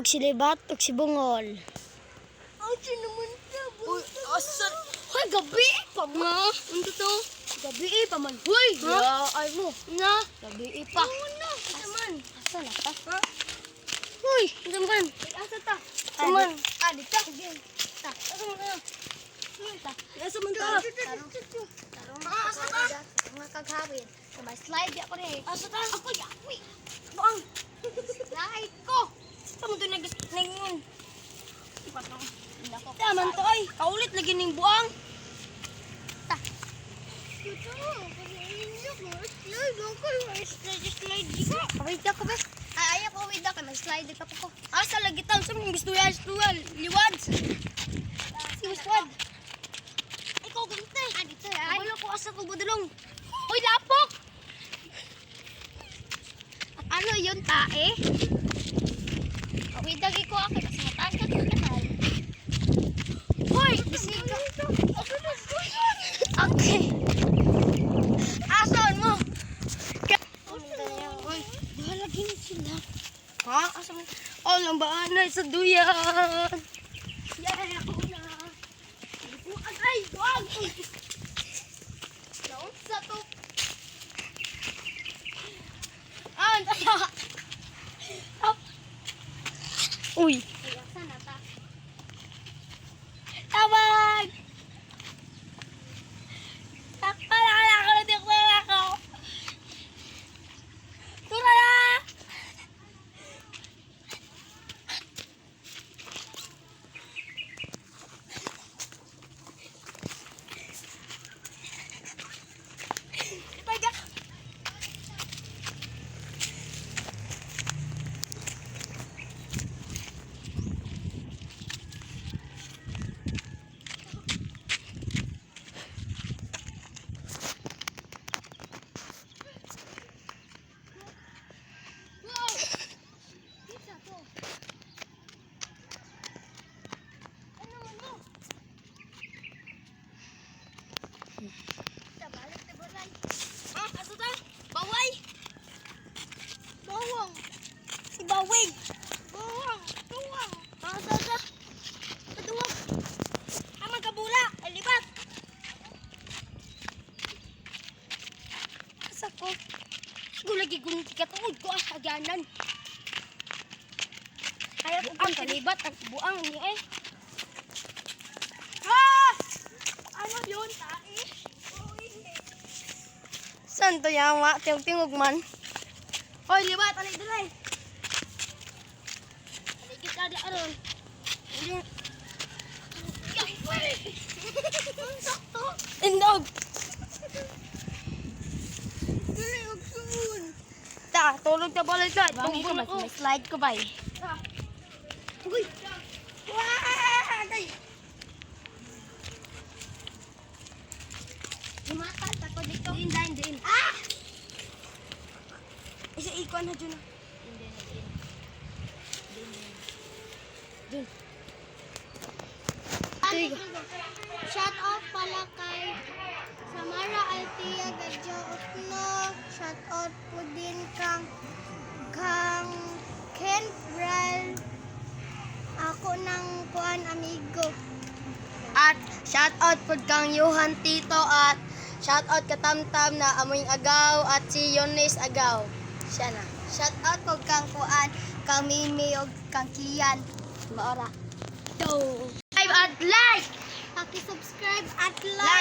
og si Libat og si Bungol. Asa naman ka? Uy, asan? Hoy, gabi pa mo. Ano to? Gabi pa man. Hoy, Ya, ay mo. na. Gabi pa. Ano naman? Asa na ta? Ha? Hoy, naman. Asa ta? Naman. Dito. Ta. Asa mo na? Ta. Asa man ta? Tarong Asa ta? mga kaghawin. Sabay slide ako rin. Asa ta? Ako yawi. Buang. Slide ko. Tamo to nag-ningon. Patong. Nako. Taman to ay. Kaulit lagi ning buang. Ito, slide ka. Wait ako ba? Ay, ako wait ako. Mag-slide ka po ko. Asa lagi taon sa mga gusto yan? Liwad. Si Wiswad. Ikaw gante. Dito ay. Wala ko asa ko budulong. Hoy, lapok! Ano yun, tae? Wait, lagi ko ako. Kasi mataas ka ito kanal. Hoy! Bisig ka. Okay. Asan mo? Hoy, bahalagin sila. Ha? Asa mo? Oh, lambaan na sa duyan. Yay, ako na. Ay, wag! Naon sa to? Uy. Ayasan na ta. Tawag! Takpala ka na ako na tikpala ako. Tura na! Taga! Wow! Isa to. Ano mo? Balik na balay. Ha? Asa ta? Baway! Bawang! Si Baway! Bawang! Tuwang! Asa? Katuwag! Ang magkabula! Ay, libat! Asa ko? Siguro lagi kong katuod ko aganan. Kaya ko ang kalibat ang buang niya eh. Ha! Ano yun, tae? Saan to yawa? Tingog man. Hoy, libat! Alay, dalay! Aligid ka di aron. Ang sakto! Indog! Dili, og suun! Ta, tulog na balik ka. Bangi ko, Tumbol ako. may slide ko ba eh? Uy! Wagay! Lumakas ako dito. Din. Ah! Isa ikuan na dyan. Dun. Shout out pala kay Samara Altia Gadjo Utno. Shout out po din kang Ken Bral. Ako ng kuan amigo. At shout out po kang Johan Tito at shout out ka Tamtam na amoy agaw at si Yones agaw. Siya na. Shout out ko kang kuan kang Mimi og kang Kian. Maora. Go. Subscribe at like. Paki-subscribe at Like. like.